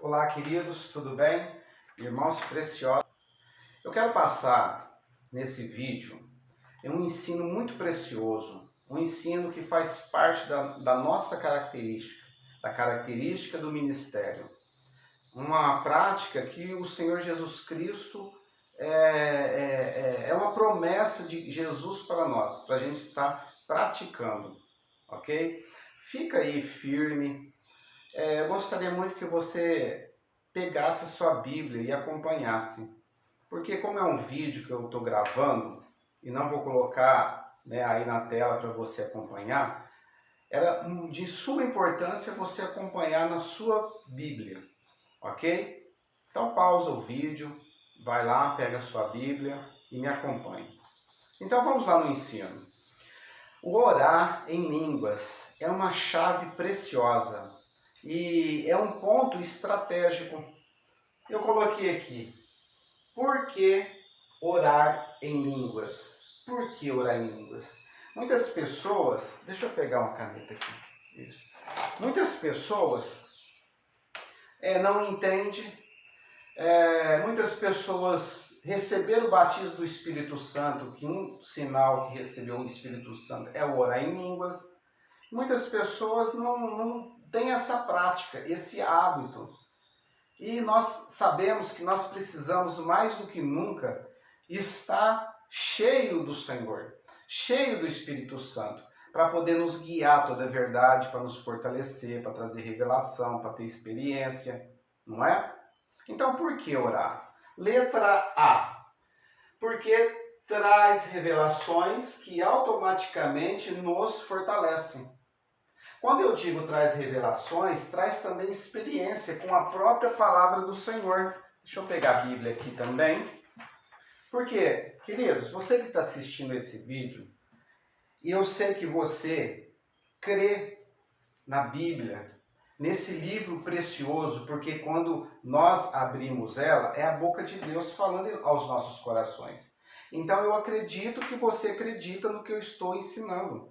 Olá, queridos, tudo bem? Irmãos preciosos, eu quero passar nesse vídeo um ensino muito precioso, um ensino que faz parte da nossa característica, da característica do ministério. Uma prática que o Senhor Jesus Cristo é uma promessa de Jesus para nós, para a gente estar praticando, ok? Fica aí firme. Eu gostaria muito que você pegasse a sua Bíblia e acompanhasse. Porque como é um vídeo que eu estou gravando e não vou colocar, né, aí na tela para você acompanhar, era de suma importância você acompanhar na sua Bíblia, ok? Então pausa o vídeo, vai lá, pega a sua Bíblia e me acompanhe. Então vamos lá no ensino. O orar em línguas é uma chave preciosa e é um ponto estratégico. Eu coloquei aqui, por que orar em línguas? Por que orar em línguas? Muitas pessoas, deixa eu pegar uma caneta aqui, isso. Muitas pessoas não entendem, muitas pessoas receberam o batismo do Espírito Santo, que um sinal que recebeu o Espírito Santo é o orar em línguas. Muitas pessoas não têm essa prática, esse hábito. E nós sabemos que nós precisamos mais do que nunca estar cheio do Senhor, cheio do Espírito Santo, para poder nos guiar a toda a verdade, para nos fortalecer, para trazer revelação, para ter experiência, não é? Então, por que orar? Letra A. Porque traz revelações que automaticamente nos fortalecem. Quando eu digo traz revelações, traz também experiência com a própria palavra do Senhor. Deixa eu pegar a Bíblia aqui também. Porque, queridos, você que está assistindo esse vídeo, e eu sei que você crê na Bíblia, nesse livro precioso, porque quando nós abrimos ela, é a boca de Deus falando aos nossos corações. Então eu acredito que você acredita no que eu estou ensinando.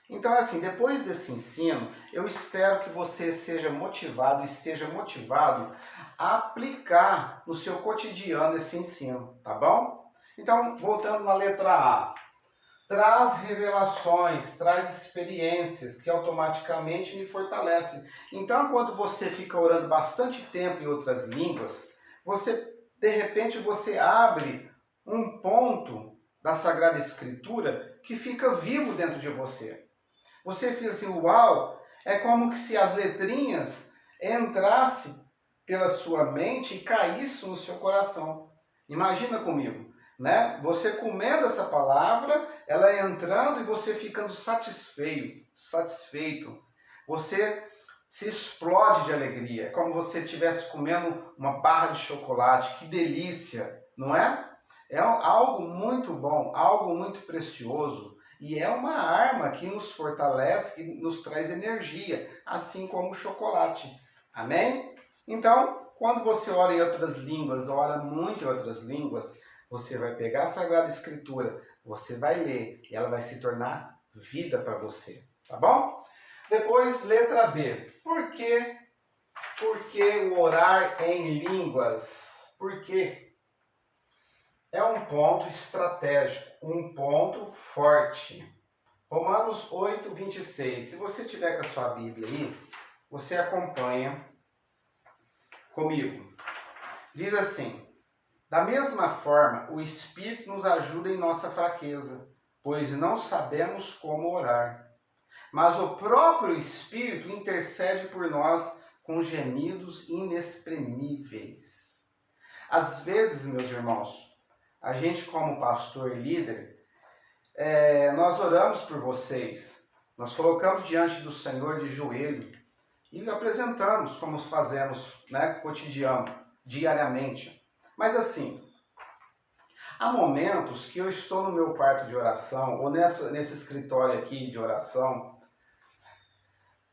Então, assim, depois desse ensino, eu espero que você esteja motivado a aplicar no seu cotidiano esse ensino, tá bom? Então, voltando na letra A. Traz revelações, traz experiências que automaticamente me fortalecem. Então, quando você fica orando bastante tempo em outras línguas, de repente, você abre um ponto da Sagrada Escritura que fica vivo dentro de você. Você fica assim, uau, é como que se as letrinhas entrassem pela sua mente e caíssem no seu coração. Imagina comigo, né? Você comendo essa palavra, ela entrando e você ficando satisfeito. Você se explode de alegria. É como se você estivesse comendo uma barra de chocolate. Que delícia, não é? É algo muito bom, algo muito precioso. E é uma arma que nos fortalece, que nos traz energia, assim como o chocolate. Amém? Então, quando você ora em outras línguas, ora muito em outras línguas, você vai pegar a Sagrada Escritura, você vai ler e ela vai se tornar vida para você. Tá bom? Depois, letra B. Por que o orar em línguas? Por quê? É um ponto estratégico, um ponto forte. Romanos 8, 26. Se você tiver com a sua Bíblia aí, você acompanha comigo. Diz assim: da mesma forma, o Espírito nos ajuda em nossa fraqueza, pois não sabemos como orar. Mas o próprio Espírito intercede por nós com gemidos inexprimíveis. Às vezes, meus irmãos, a gente como pastor e líder, nós oramos por vocês, nós colocamos diante do Senhor de joelho e apresentamos como fazemos, né, cotidiano, diariamente. Mas assim, há momentos que eu estou no meu quarto de oração, ou nesse escritório aqui de oração,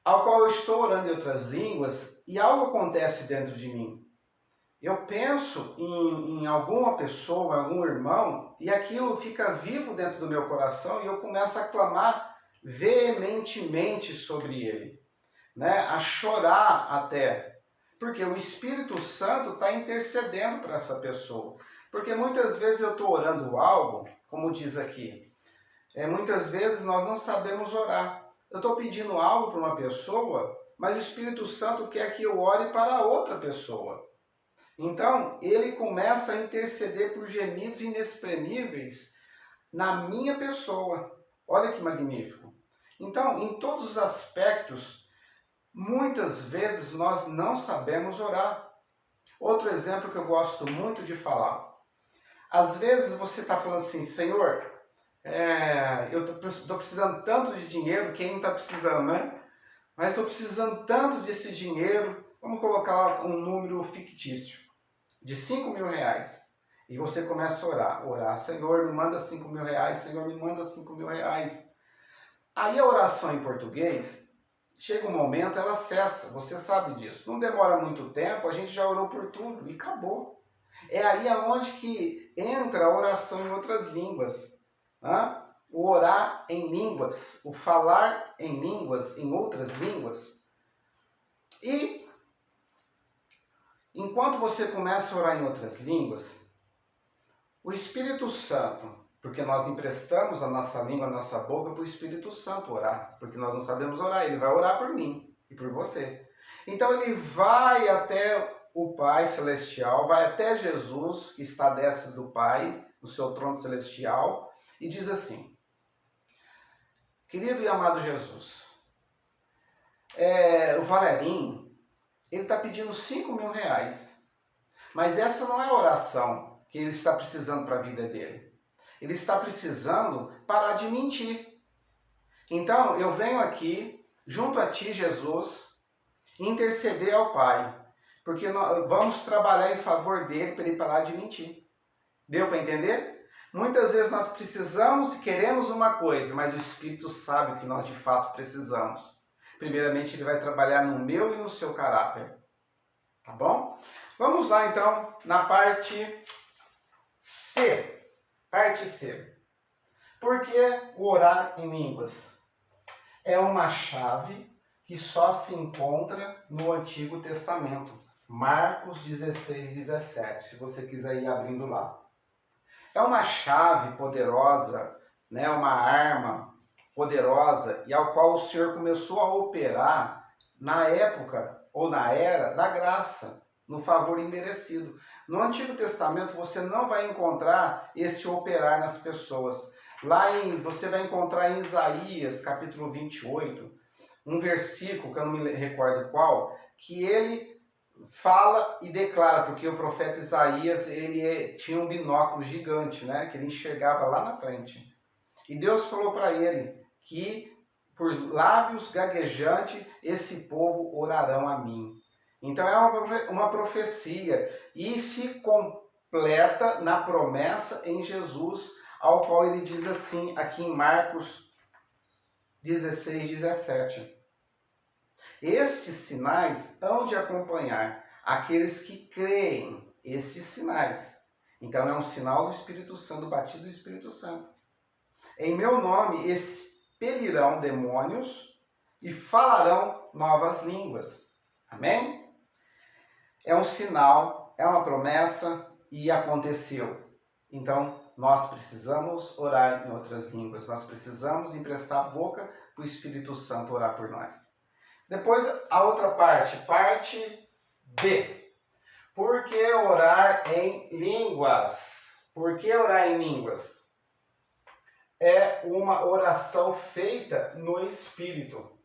ao qual eu estou orando em outras línguas e algo acontece dentro de mim. Eu penso em alguma pessoa, algum irmão, e aquilo fica vivo dentro do meu coração e eu começo a clamar veementemente sobre ele, né? A chorar até. Porque o Espírito Santo está intercedendo para essa pessoa. Porque muitas vezes eu estou orando algo, como diz aqui, muitas vezes nós não sabemos orar. Eu estou pedindo algo para uma pessoa, mas o Espírito Santo quer que eu ore para outra pessoa. Então, ele começa a interceder por gemidos inexprimíveis na minha pessoa. Olha que magnífico. Então, em todos os aspectos, muitas vezes nós não sabemos orar. Outro exemplo que eu gosto muito de falar. Às vezes você está falando assim, Senhor, eu estou precisando tanto de dinheiro, quem não está precisando, né? Mas estou precisando tanto desse dinheiro, vamos colocar um número fictício, de 5 mil reais. E você começa a orar, Senhor, me manda 5 mil reais, Senhor, me manda 5 mil reais. Aí a oração em português, chega um momento, ela cessa, você sabe disso. Não demora muito tempo, a gente já orou por tudo e acabou. É aí aonde que entra a oração em outras línguas. O orar em línguas, o falar em línguas, em outras línguas. E enquanto você começa a orar em outras línguas, o Espírito Santo, porque nós emprestamos a nossa língua, a nossa boca para o Espírito Santo orar, porque nós não sabemos orar, ele vai orar por mim e por você. Então ele vai até o Pai Celestial, vai até Jesus, que está à destra do Pai, no seu trono celestial, e diz assim, querido e amado Jesus, o Valerinho, ele está pedindo 5 mil reais, mas essa não é a oração que ele está precisando para a vida dele. Ele está precisando parar de mentir. Então, eu venho aqui, junto a ti, Jesus, interceder ao Pai, porque nós vamos trabalhar em favor dele para ele parar de mentir. Deu para entender? Muitas vezes nós precisamos e queremos uma coisa, mas o Espírito sabe o que nós de fato precisamos. Primeiramente, ele vai trabalhar no meu e no seu caráter. Tá bom? Vamos lá, então, na parte C. Parte C. Por que o orar em línguas? É uma chave que só se encontra no Antigo Testamento. Marcos 16, 17, se você quiser ir abrindo lá. É uma chave poderosa, né, uma arma poderosa, e ao qual o Senhor começou a operar na época ou na era da graça, no favor imerecido. No Antigo Testamento você não vai encontrar esse operar nas pessoas. Você vai encontrar em Isaías, capítulo 28, um versículo, que eu não me recordo qual, que ele fala e declara, porque o profeta Isaías, tinha um binóculo gigante, né, que ele enxergava lá na frente. E Deus falou para ele que por lábios gaguejantes esse povo orarão a mim. Então é uma profecia e se completa na promessa em Jesus, ao qual ele diz assim, aqui em Marcos 16, 17. Estes sinais hão de acompanhar aqueles que creem, estes sinais. Então é um sinal do Espírito Santo, do batismo do Espírito Santo. Em meu nome expelirão demônios e falarão novas línguas. Amém? É um sinal, é uma promessa e aconteceu. Então, nós precisamos orar em outras línguas. Nós precisamos emprestar a boca para o Espírito Santo orar por nós. Depois, a outra parte, parte D. Por que orar em línguas? Por que orar em línguas? É uma oração feita no Espírito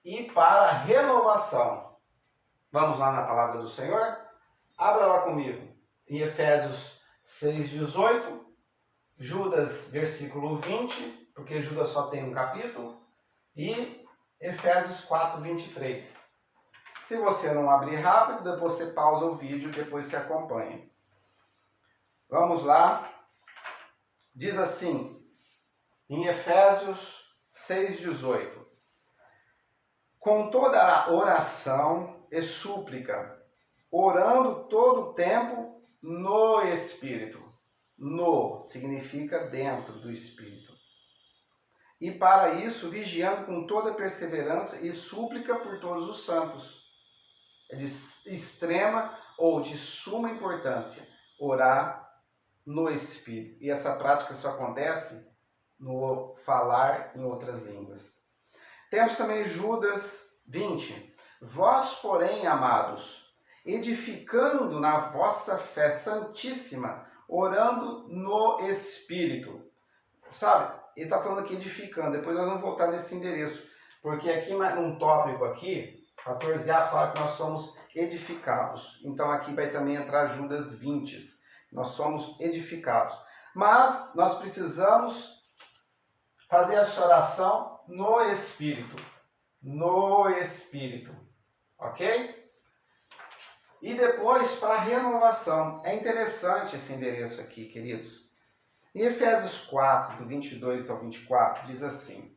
e para renovação. Vamos lá na palavra do Senhor? Abra lá comigo. Em Efésios 6:18, Judas, versículo 20, porque Judas só tem um capítulo, e Efésios 4:23. Se você não abrir rápido, depois você pausa o vídeo e depois você acompanha. Vamos lá. Diz assim, em Efésios 6:18. Com toda a oração e súplica, orando todo o tempo no Espírito. No significa dentro do Espírito. E para isso, vigiando com toda perseverança e súplica por todos os santos. É de extrema ou de suma importância orar no Espírito. E essa prática só acontece no falar em outras línguas. Temos também Judas 20. Vós, porém, amados, edificando na vossa fé santíssima, orando no Espírito. Sabe? Ele está falando aqui edificando. Depois nós vamos voltar nesse endereço. Porque aqui, num tópico aqui, 14a fala que nós somos edificados. Então aqui vai também entrar Judas 20. Nós somos edificados. Mas nós precisamos fazer essa oração no Espírito. No Espírito. Ok? E depois, para a renovação. É interessante esse endereço aqui, queridos. Em Efésios 4, do 22 ao 24, diz assim: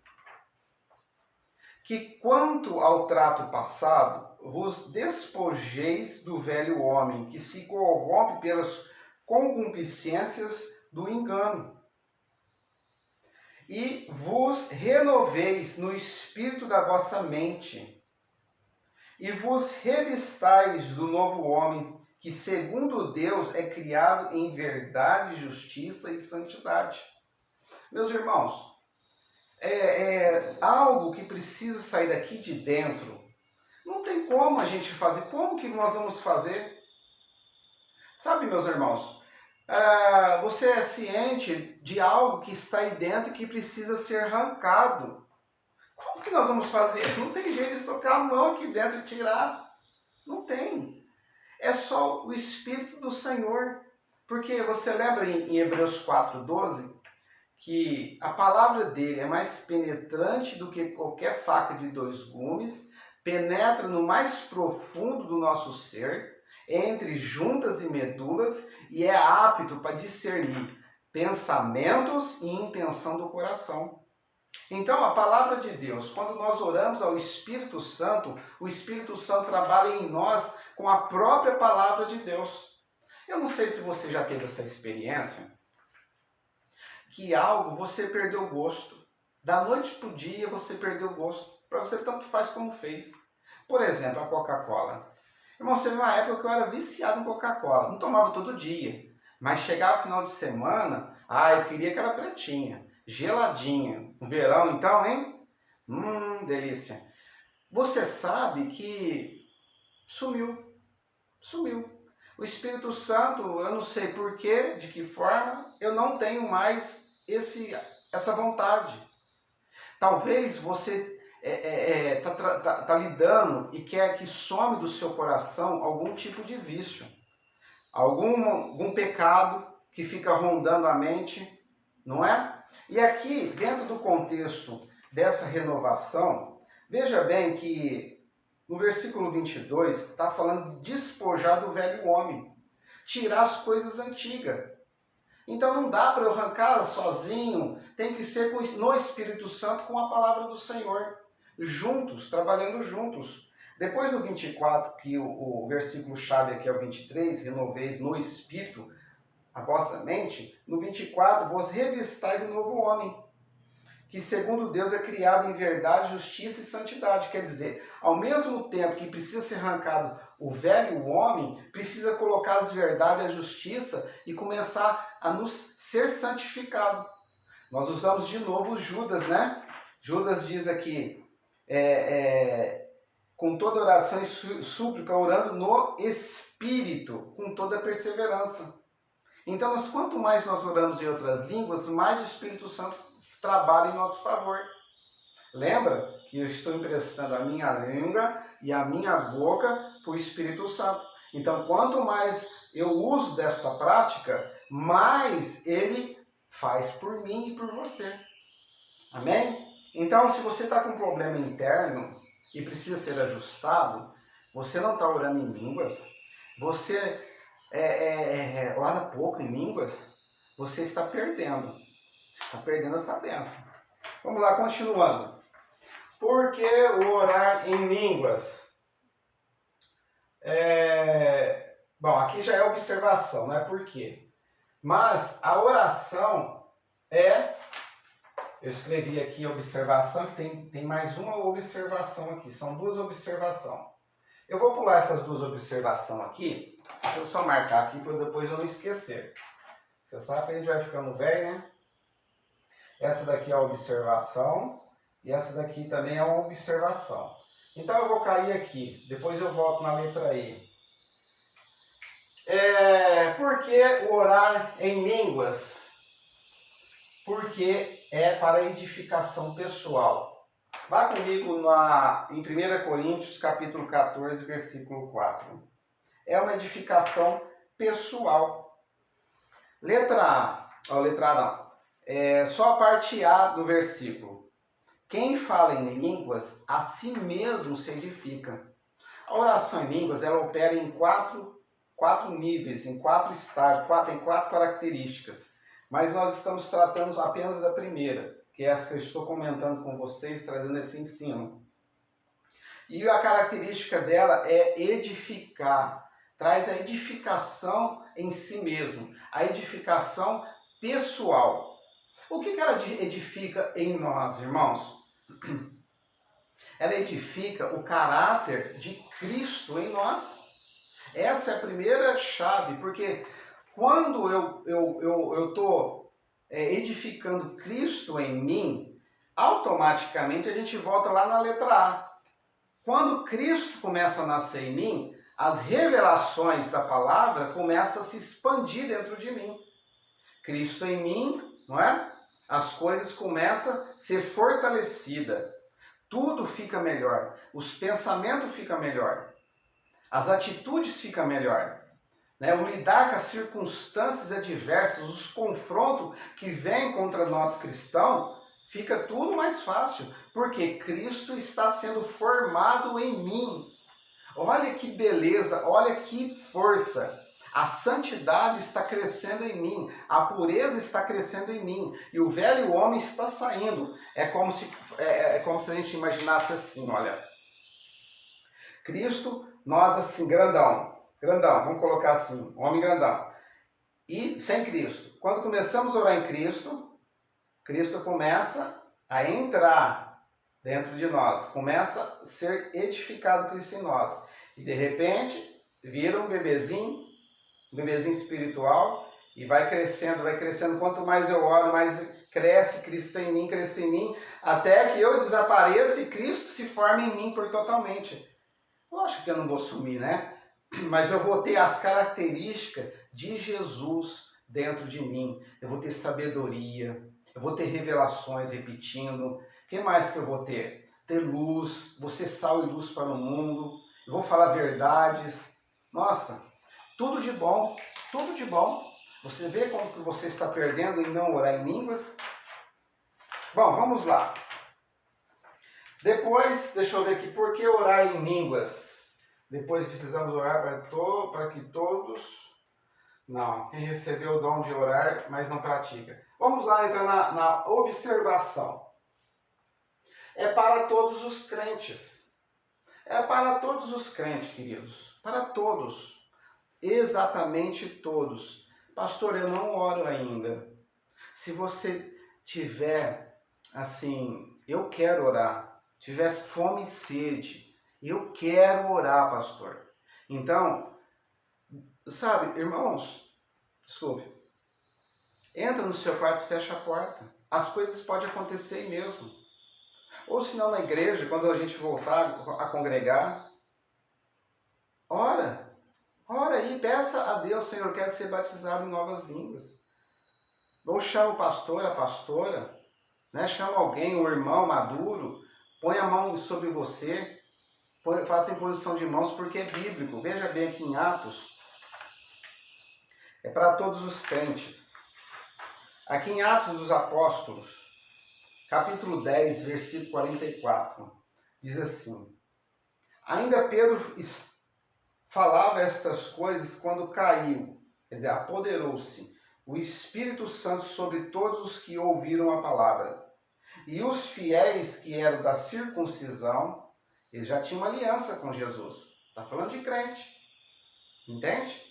que quanto ao trato passado, vos despojeis do velho homem, que se corrompe pelas concupiscências do engano, e vos renoveis no espírito da vossa mente, e vos revistais do novo homem, que segundo Deus é criado em verdade, justiça e santidade. Meus irmãos, é algo que precisa sair daqui de dentro. Não tem como a gente fazer. Como que nós vamos fazer? Sabe, meus irmãos, você é ciente de algo que está aí dentro e que precisa ser arrancado. Como que nós vamos fazer? Não tem jeito de socar a mão aqui dentro e tirar. Não tem. É só o Espírito do Senhor. Porque você lembra em Hebreus 4:12 que a palavra dele é mais penetrante do que qualquer faca de 2 gumes, penetra no mais profundo do nosso ser, entre juntas e medulas, e é apto para discernir pensamentos e intenção do coração. Então, a palavra de Deus, quando nós oramos ao Espírito Santo, o Espírito Santo trabalha em nós com a própria palavra de Deus. Eu não sei se você já teve essa experiência, que algo você perdeu o gosto. Da noite para o dia você perdeu o gosto. Para você tanto faz como fez. Por exemplo, a Coca-Cola. Irmão, teve uma época que eu era viciado em Coca-Cola. Não tomava todo dia. Mas chegava final de semana, eu queria aquela pretinha, geladinha. No verão então, hein? Delícia. Você sabe que sumiu. O Espírito Santo, eu não sei porquê, de que forma, eu não tenho mais essa vontade. Talvez você tá lidando e quer que some do seu coração algum tipo de vício, algum pecado que fica rondando a mente, não é? E aqui, dentro do contexto dessa renovação, veja bem que no versículo 22 está falando de despojar do velho homem, tirar as coisas antigas. Então não dá para eu arrancar sozinho, tem que ser no Espírito Santo com a palavra do Senhor, juntos, trabalhando juntos. Depois no 24, que o versículo chave aqui é o 23, renoveis no Espírito a vossa mente, no 24, vos revistai do novo homem, que segundo Deus é criado em verdade, justiça e santidade. Quer dizer, ao mesmo tempo que precisa ser arrancado o velho homem, precisa colocar as verdades e a justiça e começar a nos ser santificado. Nós usamos de novo Judas, né? Judas diz aqui, com toda oração e súplica, orando no Espírito, com toda perseverança. Então, quanto mais nós oramos em outras línguas, mais o Espírito Santo trabalha em nosso favor. Lembra que eu estou emprestando a minha língua e a minha boca para o Espírito Santo. Então, quanto mais eu uso desta prática, mais ele faz por mim e por você. Amém? Então, se você está com um problema interno e precisa ser ajustado, você não está orando em línguas, você ora pouco em línguas, você está perdendo. Está perdendo essa bênção. Vamos lá, continuando. Por que o orar em línguas? Bom, aqui já é observação, não é por quê. Mas a oração eu escrevi aqui observação, tem mais uma observação aqui, são 2 observações. Eu vou pular essas duas observações aqui. Deixa eu só marcar aqui para depois eu não esquecer. Você sabe que a gente vai ficando velho, né? Essa daqui é a observação e essa daqui também é uma observação. Então eu vou cair aqui, depois eu volto na letra E. Por que o orar em línguas? Porque é para edificação pessoal. Vá comigo em 1 Coríntios, capítulo 14, versículo 4. É uma edificação pessoal. Letra A, letra A não. Só a parte A do versículo. Quem fala em línguas, a si mesmo se edifica. A oração em línguas, ela opera em quatro níveis, em 4 estágios, tem 4 características. Mas nós estamos tratando apenas da primeira, que é essa que eu estou comentando com vocês, trazendo esse ensino. E a característica dela é edificar. Traz a edificação em si mesmo, a edificação pessoal. O que ela edifica em nós, irmãos? Ela edifica o caráter de Cristo em nós. Essa é a primeira chave, porque quando eu estou edificando Cristo em mim, automaticamente a gente volta lá na letra A. Quando Cristo começa a nascer em mim, as revelações da palavra começam a se expandir dentro de mim. Cristo em mim, não é? As coisas começam a ser fortalecidas. Tudo fica melhor. Os pensamentos ficam melhor. As atitudes ficam melhor. O lidar com as circunstâncias adversas, os confrontos que vêm contra nós cristãos, fica tudo mais fácil. Porque Cristo está sendo formado em mim. Olha que beleza, olha que força. A santidade está crescendo em mim, a pureza está crescendo em mim e o velho homem está saindo. É como se a gente imaginasse assim, olha. Cristo, nós assim, grandão, vamos colocar assim, homem grandão. E sem Cristo. Quando começamos a orar em Cristo, Cristo começa a entrar dentro de nós, começa a ser edificado Cristo em nós. E de repente, vira um bebezinho espiritual e vai crescendo. Quanto mais eu oro, mais cresce Cristo em mim, até que eu desapareça e Cristo se forme em mim por totalmente. Lógico que eu não vou sumir, né? Mas eu vou ter as características de Jesus dentro de mim. Eu vou ter sabedoria, eu vou ter revelações repetindo. O que mais que eu vou ter? Ter luz, vou ser sal e luz para o mundo. Eu vou falar verdades. Nossa, tudo de bom, tudo de bom. Você vê como que você está perdendo em não orar em línguas? Bom, vamos lá. Depois, deixa eu ver aqui, por que orar em línguas? Depois precisamos orar para que todos... Não, quem recebeu o dom de orar, mas não pratica. Vamos lá, entrar na observação. É para todos os crentes. É para todos os crentes, queridos. Para todos. Exatamente todos. Pastor, eu não oro ainda. Se você tiver, assim, eu quero orar. Tivesse fome e sede. Eu quero orar, pastor. Então, sabe, irmãos, desculpe. Entra no seu quarto e fecha a porta. As coisas podem acontecer mesmo. Ou se não na igreja, quando a gente voltar a congregar, ora aí, peça a Deus, Senhor, quero ser batizado em novas línguas. Ou chama o pastor, a pastora, né? Chama alguém, um irmão maduro, põe a mão sobre você, faça imposição de mãos, porque é bíblico. Veja bem aqui em Atos, é para todos os crentes. Aqui em Atos dos Apóstolos, capítulo 10, versículo 44, diz assim: ainda Pedro falava estas coisas quando caiu, quer dizer, apoderou-se o Espírito Santo sobre todos os que ouviram a palavra. E os fiéis que eram da circuncisão, eles já tinham uma aliança com Jesus. Está falando de crente. Entende?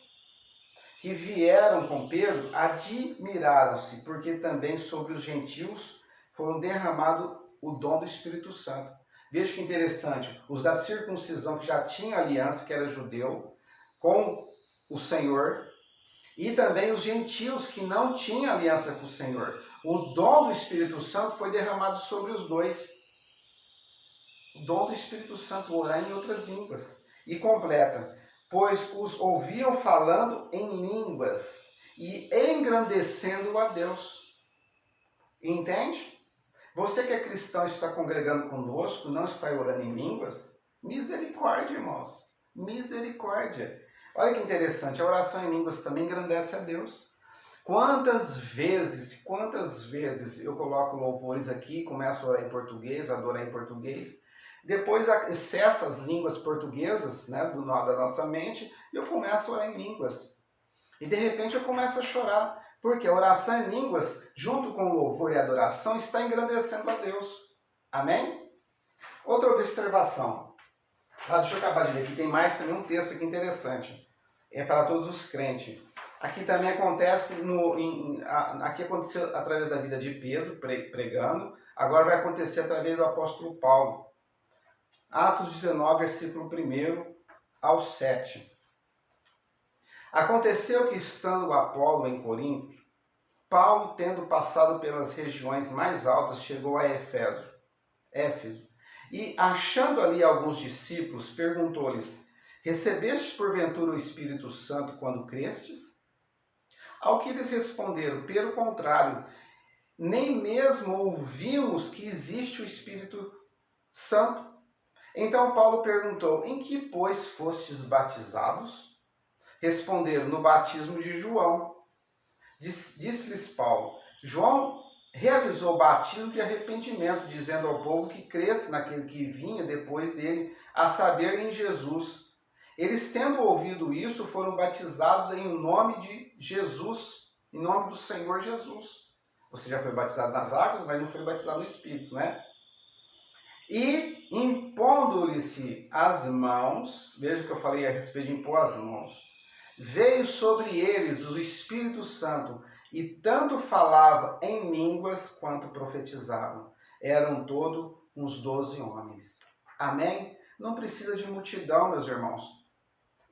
Que vieram com Pedro, admiraram-se, porque também sobre os gentios foram derramado o dom do Espírito Santo. Veja que interessante, os da circuncisão que já tinham aliança, que era judeu, com o Senhor, e também os gentios que não tinham aliança com o Senhor. O dom do Espírito Santo foi derramado sobre os dois. O dom do Espírito Santo, orar em outras línguas. E completa, pois os ouviam falando em línguas e engrandecendo a Deus. Entende? Você que é cristão e está congregando conosco, não está orando em línguas? Misericórdia, irmãos. Misericórdia. Olha que interessante, a oração em línguas também engrandece a Deus. Quantas vezes eu coloco louvores aqui, começo a orar em português, adorar em português, depois cessa as línguas portuguesas, né, da nossa mente, e eu começo a orar em línguas. E de repente eu começo a chorar, porque a oração em línguas, junto com o louvor e a adoração, está engrandecendo a Deus. Amém? Outra observação. Deixa eu acabar de ler aqui, tem mais também um texto aqui interessante. É para todos os crentes. Aqui também acontece, aqui aconteceu através da vida de Pedro, pregando, agora vai acontecer através do apóstolo Paulo. Atos 19, versículo 1 ao 7. Aconteceu que, estando Apolo em Corinto, Paulo, tendo passado pelas regiões mais altas, chegou a Éfeso. E, achando ali alguns discípulos, perguntou-lhes: recebestes porventura o Espírito Santo quando crestes? Ao que eles responderam: pelo contrário, nem mesmo ouvimos que existe o Espírito Santo. Então Paulo perguntou: em que, pois, fostes batizados? Responderam: no batismo de João. Disse-lhes Paulo: João realizou o batismo de arrependimento, dizendo ao povo que cresce naquele que vinha depois dele, a saber, em Jesus. Eles, tendo ouvido isto, foram batizados em nome de Jesus, em nome do Senhor Jesus. Você já foi batizado nas águas, mas não foi batizado no Espírito, né? E, impondo-lhe-se as mãos, veja que eu falei a respeito de impor as mãos, veio sobre eles o Espírito Santo, e tanto falava em línguas quanto profetizavam. Eram todos uns 12 homens. Amém? Não precisa de multidão, meus irmãos.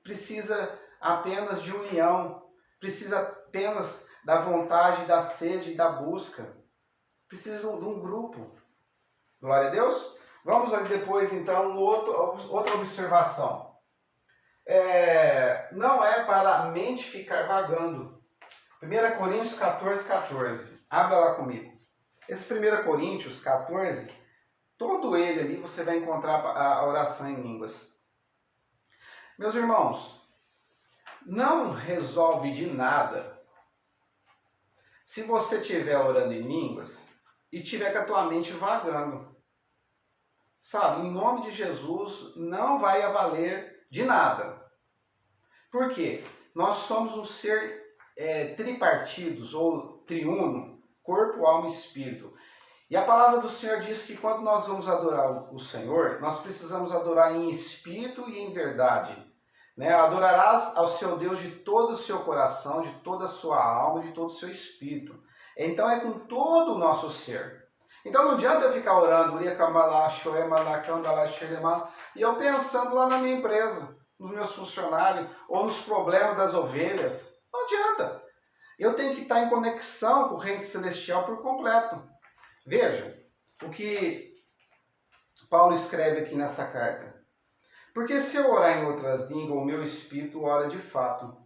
Precisa apenas de união. Precisa apenas da vontade, da sede e da busca. Precisa de um grupo. Glória a Deus. Vamos ali depois, então, outra observação. Não é para a mente ficar vagando. 1 Coríntios 14, 14. Abra lá comigo. Esse 1 Coríntios 14, todo ele ali você vai encontrar a oração em línguas. Meus irmãos, não resolve de nada se você estiver orando em línguas e tiver com a tua mente vagando. Sabe, em nome de Jesus, não vai valer de nada. Por quê? Nós somos um ser tripartidos ou triuno, corpo, alma e espírito. E a palavra do Senhor diz que quando nós vamos adorar o Senhor, nós precisamos adorar em espírito e em verdade. Né? Adorarás ao seu Deus de todo o seu coração, de toda a sua alma, de todo o seu espírito. Então é com todo o nosso ser. Então não adianta eu ficar orando, e eu pensando lá na minha empresa, nos meus funcionários, ou nos problemas das ovelhas. Não adianta. Eu tenho que estar em conexão com o reino celestial por completo. Veja o que Paulo escreve aqui nessa carta. Porque se eu orar em outras línguas, o meu espírito ora de fato,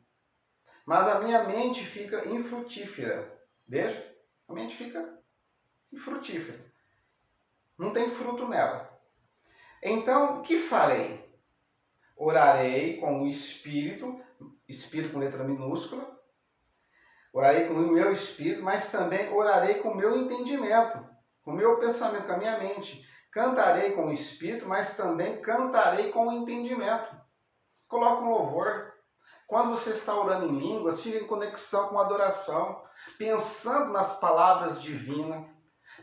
mas a minha mente fica infrutífera. Veja, a mente fica infrutífera. Não tem fruto nela. Então, o que farei? Orarei com o espírito com letra minúscula, orarei com o meu espírito, mas também orarei com o meu entendimento, com o meu pensamento, com a minha mente. Cantarei com o espírito, mas também cantarei com o entendimento. Coloca um louvor. Quando você está orando em línguas, fica em conexão com a adoração, pensando nas palavras divinas,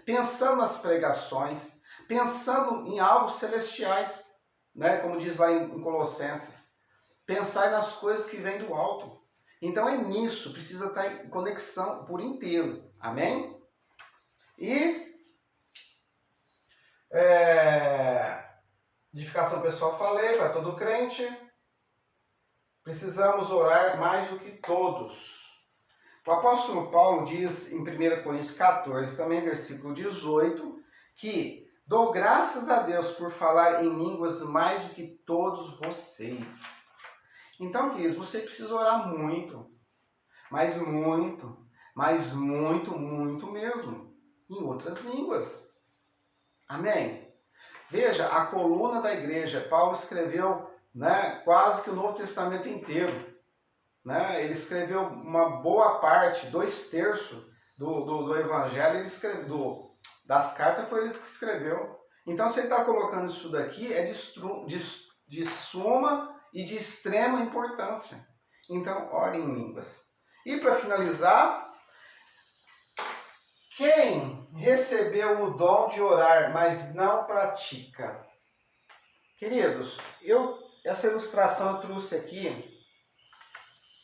pensando nas pregações, pensando em algo celestiais, né? Como diz lá em Colossenses. Pensar nas coisas que vêm do alto. Então é nisso, precisa estar em conexão por inteiro. Amém? E Edificação pessoal, falei, para todo crente. Precisamos orar mais do que todos. O apóstolo Paulo diz em 1 Coríntios 14, também versículo 18, que dou graças a Deus por falar em línguas mais do que todos vocês. Então, queridos, você precisa orar muito, mas muito mesmo, em outras línguas. Amém? Veja, a coluna da igreja, Paulo escreveu, quase que o Novo Testamento inteiro. Ele escreveu uma boa parte, 2/3 do Evangelho, ele escreveu, das cartas foi ele que escreveu. Então, se ele está colocando isso daqui, é de suma e de extrema importância. Então, ore em línguas. E para finalizar, quem recebeu o dom de orar, mas não pratica? Queridos, essa ilustração eu trouxe aqui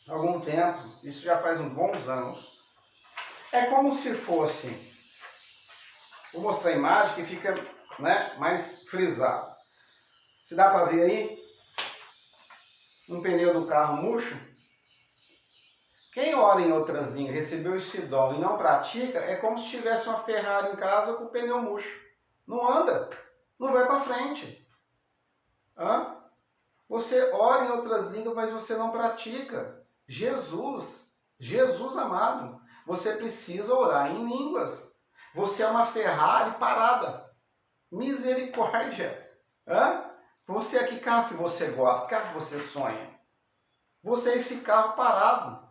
há algum tempo, isso já faz uns bons anos. É como se fosse, vou mostrar a imagem que fica mais frisado. Se dá para ver aí, um pneu do carro murcho. Quem ora em outras línguas, recebeu esse dom e não pratica, é como se tivesse uma Ferrari em casa com o pneu murcho. Não anda, não vai para frente. Você ora em outras línguas, mas você não pratica. Jesus amado, você precisa orar em línguas. Você é uma Ferrari parada. Misericórdia. Você é que carro que você gosta, que carro que você sonha? Você é esse carro parado.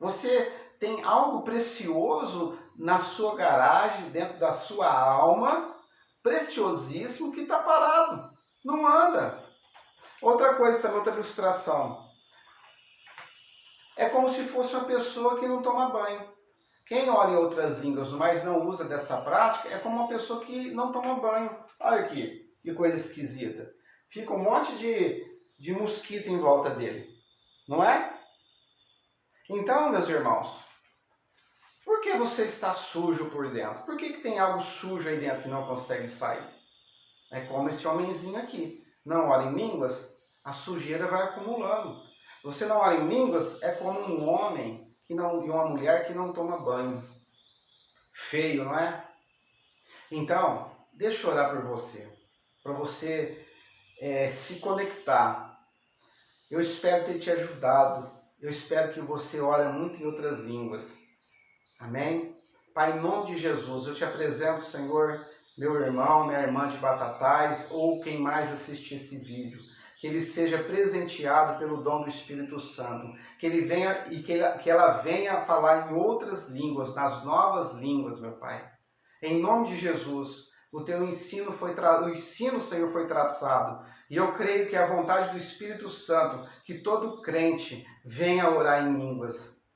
Você tem algo precioso na sua garagem, dentro da sua alma, preciosíssimo, que está parado. Não anda. Outra coisa também, outra ilustração. É como se fosse uma pessoa que não toma banho. Quem ora em outras línguas, mas não usa dessa prática, é como uma pessoa que não toma banho. Olha aqui, que coisa esquisita. Fica um monte de mosquito em volta dele. Não é? Então, meus irmãos, por que você está sujo por dentro? Por que tem algo sujo aí dentro que não consegue sair? É como esse homenzinho aqui. Não ora em línguas, a sujeira vai acumulando. Você não ora em línguas, é como um homem e uma mulher que não toma banho. Feio, não é? Então, deixa eu orar por você. Para você se conectar. Eu espero ter te ajudado. Eu espero que você ore muito em outras línguas. Amém? Pai, em nome de Jesus, eu te apresento, Senhor, meu irmão, minha irmã de Batatais, ou quem mais assistir esse vídeo. Que ele seja presenteado pelo dom do Espírito Santo. Que ele venha e que ela venha falar em outras línguas, nas novas línguas, meu Pai. Em nome de Jesus, o teu ensino Senhor, foi traçado. E eu creio que é a vontade do Espírito Santo, que todo crente venha orar em línguas.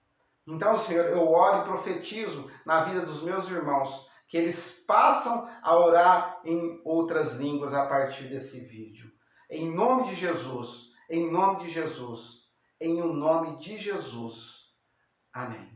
Então, Senhor, eu oro e profetizo na vida dos meus irmãos, que eles passam a orar em outras línguas a partir desse vídeo. Em nome de Jesus, em nome de Jesus, em o nome de Jesus. Amém.